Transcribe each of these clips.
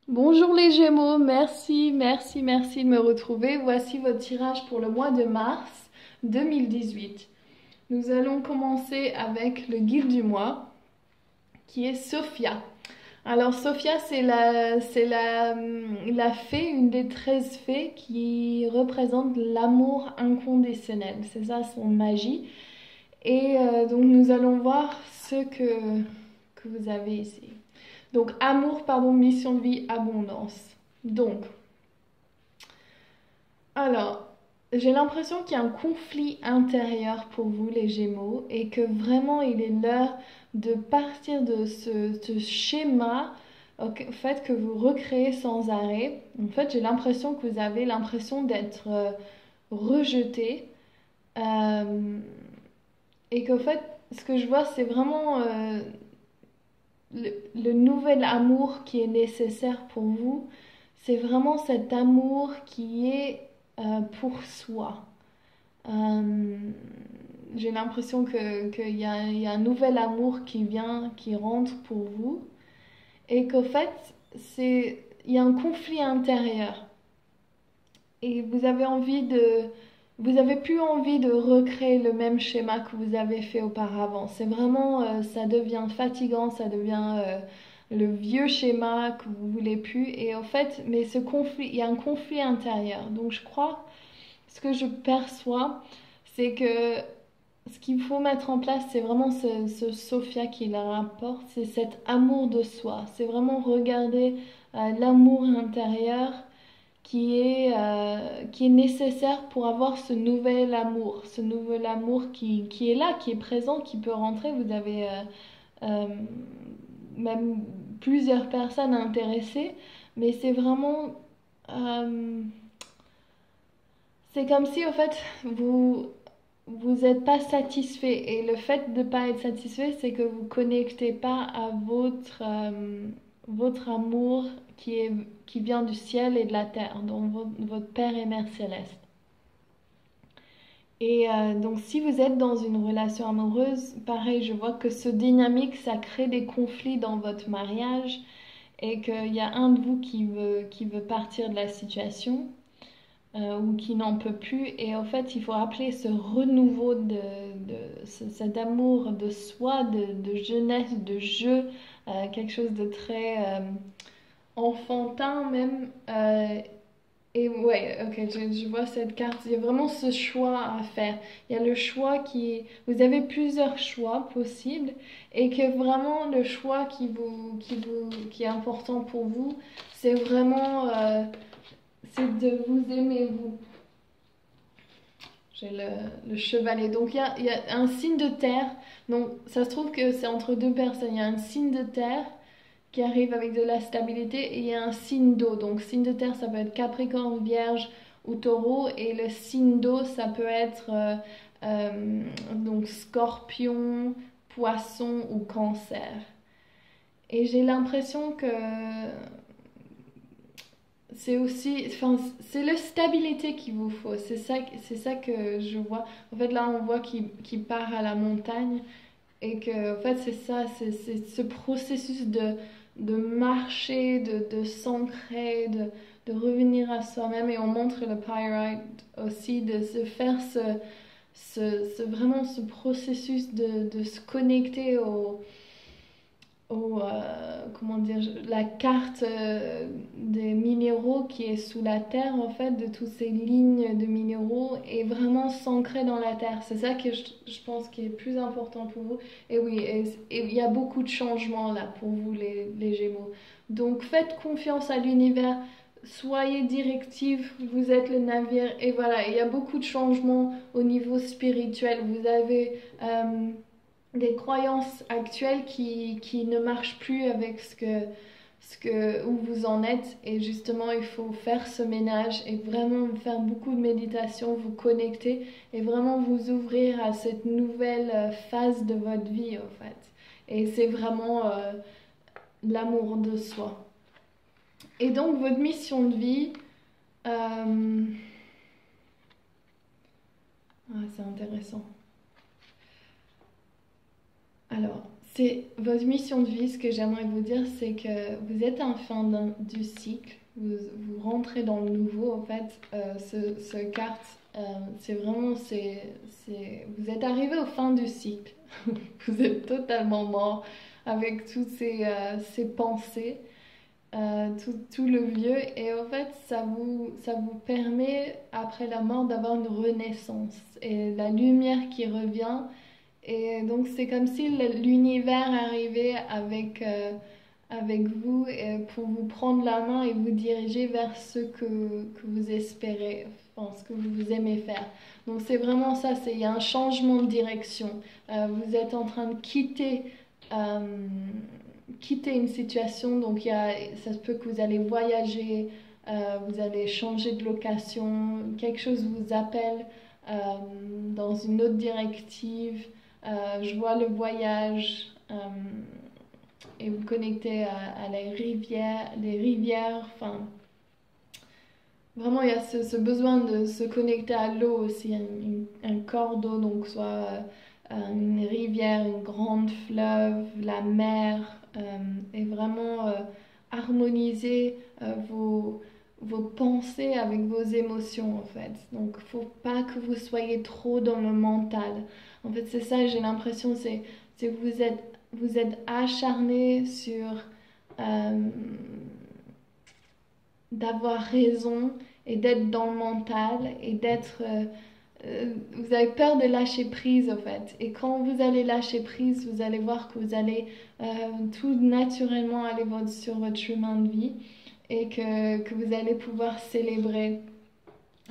Bonjour les Gémeaux, merci de me retrouver. Voici votre tirage pour le mois de mars 2018. Nous allons commencer avec le guide du mois qui est Sophia. Alors Sophia, la fée, une des 13 fées qui représente l'amour inconditionnel. C'est ça son magie. Et donc nous allons voir que vous avez ici. Donc amour, pardon, mission de vie, abondance. Donc, alors, j'ai l'impression qu'il y a un conflit intérieur pour vous les Gémeaux et que vraiment il est l'heure de partir de ce schéma en fait, que vous recréez sans arrêt. En fait, j'ai l'impression que vous avez l'impression d'être rejeté euh, et qu'en fait, ce que je vois, c'est vraiment le nouvel amour qui est nécessaire pour vous, c'est vraiment cet amour qui est pour soi. Euh, j'ai l'impression qu'il y a un nouvel amour qui vient, qui rentre pour vous, et qu'au fait, il y a un conflit intérieur. Et vous avez plus envie de recréer le même schéma que vous avez fait auparavant. C'est vraiment, ça devient fatigant, ça devient le vieux schéma que vous voulez plus. Et en fait, mais ce conflit, il y a un conflit intérieur. Donc je crois, ce que je perçois, c'est que ce qu'il faut mettre en place, c'est vraiment ce Sophia qui la rapporte, c'est cet amour de soi. C'est vraiment regarder l'amour intérieur qui est nécessaire pour avoir ce nouvel amour qui est là, qui est présent, qui peut rentrer. Vous avez euh, même plusieurs personnes intéressées, mais c'est vraiment... euh, c'est comme si, en fait, vous n'êtes pas satisfait. Et le fait de ne pas être satisfait, c'est que vous ne connectez pas à votre amour qui vient du ciel et de la terre, donc votre Père et Mère céleste. Et donc si vous êtes dans une relation amoureuse, pareil, je vois que ce dynamique, ça crée des conflits dans votre mariage et qu'il y a un de vous qui veut partir de la situation ou qui n'en peut plus. Et en fait, il faut rappeler ce renouveau cet amour de soi, de jeunesse, de jeu, quelque chose de très enfantin même. Et ouais, ok, je vois cette carte. Il y a vraiment ce choix à faire. Il y a le choix qui... Vous avez plusieurs choix possibles et que vraiment le choix qui est important pour vous, c'est vraiment... c'est de vous aimer vous. J'ai le chevalet. Donc il y a un signe de terre. Donc ça se trouve que c'est entre deux personnes. Il y a un signe de terre qui arrive avec de la stabilité et il y a un signe d'eau. Donc signe de terre, ça peut être Capricorne, Vierge ou Taureau. Et le signe d'eau, ça peut être donc Scorpion, Poisson ou Cancer. Et j'ai l'impression que c'est aussi, enfin, c'est la stabilité qu'il vous faut. C'est ça que je vois. En fait, là, on voit qu'il part à la montagne et que, en fait, c'est ça, c'est ce processus de marcher, de s'ancrer, de revenir à soi-même. Et on montre le pyrite aussi, de se faire vraiment ce processus de se connecter comment dire, la carte des minéraux qui est sous la terre, en fait, de toutes ces lignes de minéraux, est vraiment s'ancrer dans la terre. C'est ça que je pense qui est plus important pour vous. Et oui, et il y a beaucoup de changements là pour vous, les Gémeaux. Donc faites confiance à l'univers. Soyez directif, vous êtes le navire et voilà, il y a beaucoup de changements au niveau spirituel. Vous avez des croyances actuelles qui ne marchent plus avec où vous en êtes. Et justement, il faut faire ce ménage et vraiment faire beaucoup de méditation, vous connecter et vraiment vous ouvrir à cette nouvelle phase de votre vie, en fait. Et c'est vraiment l'amour de soi. Et donc, votre mission de vie, c'est intéressant. Alors, c'est votre mission de vie. Ce que j'aimerais vous dire, c'est que vous êtes à la fin du cycle. Vous rentrez dans le nouveau, en fait. Ce carte, c'est vraiment, vous êtes arrivé au fin du cycle. Vous êtes totalement mort avec toutes ces pensées, tout le vieux. Et en fait, ça vous permet, après la mort, d'avoir une renaissance. Et la lumière qui revient. Et donc c'est comme si l'univers arrivait avec vous pour vous prendre la main et vous diriger vers ce que vous espérez, enfin ce que vous aimez faire. Donc c'est vraiment ça, il y a un changement de direction. Vous êtes en train de quitter une situation, donc ça se peut que vous allez voyager, vous allez changer de location, quelque chose vous appelle dans une autre directive. Je vois le voyage et vous connectez à les rivières. Enfin, vraiment, il y a ce besoin de se connecter à l'eau aussi, un corps d'eau, donc soit une rivière, une grande fleuve, la mer, et vraiment harmoniser vos pensées avec vos émotions en fait. Donc faut pas que vous soyez trop dans le mental. En fait c'est ça, j'ai l'impression, c'est que vous êtes acharné sur d'avoir raison et d'être dans le mental et d'être vous avez peur de lâcher prise en fait, et quand vous allez lâcher prise, vous allez voir que vous allez tout naturellement aller sur votre chemin de vie et que vous allez pouvoir célébrer.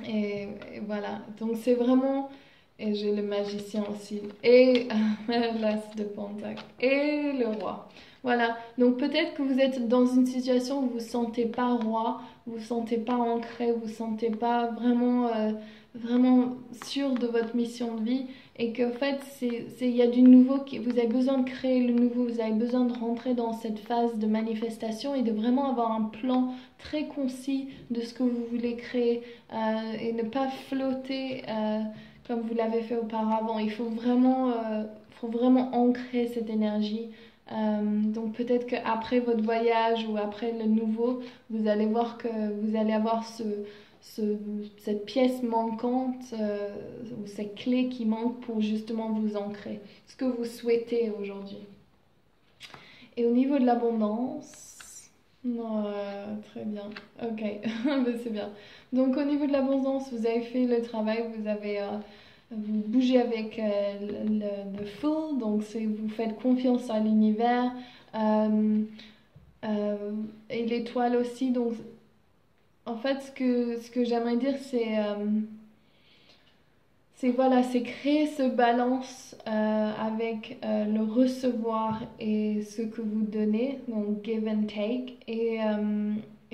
Et voilà, donc c'est vraiment, et j'ai le magicien aussi, et l'as de Pentacle, et le roi. Voilà, donc peut-être que vous êtes dans une situation où vous ne vous sentez pas roi, vous ne vous sentez pas ancré, vous ne vous sentez pas vraiment sûr de votre mission de vie, et qu'en fait, il y a du nouveau, vous avez besoin de créer le nouveau, vous avez besoin de rentrer dans cette phase de manifestation et de vraiment avoir un plan très concis de ce que vous voulez créer et ne pas flotter comme vous l'avez fait auparavant. Il faut vraiment ancrer cette énergie. Donc peut-être qu'après votre voyage ou après le nouveau, vous allez voir que vous allez avoir cette pièce manquante ou cette clé qui manque pour justement vous ancrer, ce que vous souhaitez aujourd'hui. Et au niveau de l'abondance, très bien, ok, c'est bien. Donc au niveau de l'abondance, vous avez fait le travail, vous bougez avec le full, donc vous faites confiance à l'univers et l'étoile aussi. Donc en fait, ce que j'aimerais dire, c'est créer ce balance avec le recevoir et ce que vous donnez, donc give and take, et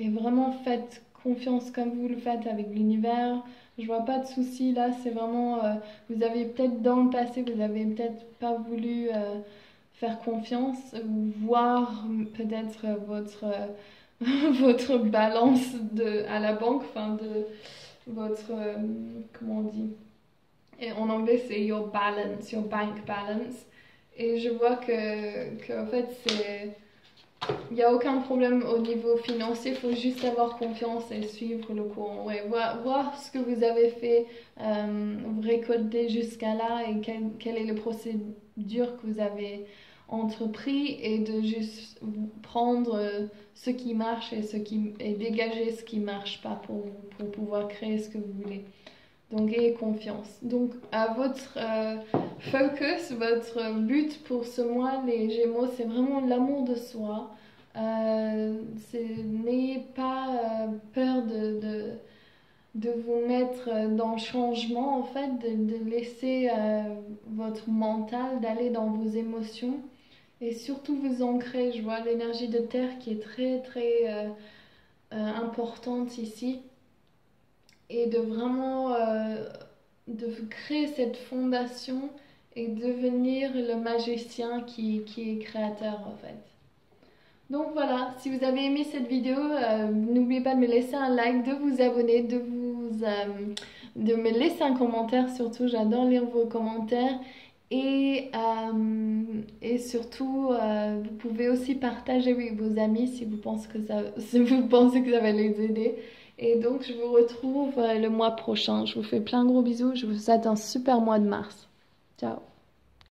vraiment faites confiance comme vous le faites avec l'univers. Je vois pas de soucis là, c'est vraiment, vous avez peut-être dans le passé, vous avez peut-être pas voulu faire confiance, ou voir peut-être votre balance à la banque, enfin de votre, comment on dit? Et en anglais, c'est your balance, your bank balance. Et je vois que en fait, il n'y a aucun problème au niveau financier, il faut juste avoir confiance et suivre le courant. Ouais, voir ce que vous avez fait, vous récolter jusqu'à là et quelle est la procédure que vous avez entrepris, et de juste prendre ce qui marche et dégager ce qui ne marche pas pour pouvoir créer ce que vous voulez. Donc ayez confiance. Donc à votre focus, votre but pour ce mois, les Gémeaux, c'est vraiment l'amour de soi. N'ayez pas peur de vous mettre dans le changement, en fait, de laisser votre mental, d'aller dans vos émotions et surtout vous ancrer. Je vois l'énergie de terre qui est très très importante ici, et de vraiment de créer cette fondation et devenir le magicien qui est créateur en fait. Donc voilà, si vous avez aimé cette vidéo, n'oubliez pas de me laisser un like, de vous abonner, de me laisser un commentaire surtout, j'adore lire vos commentaires. Et surtout, vous pouvez aussi partager avec vos amis si vous pensez que si vous pensez que ça va les aider. Et donc, je vous retrouve le mois prochain. Je vous fais plein de gros bisous. Je vous souhaite un super mois de mars. Ciao!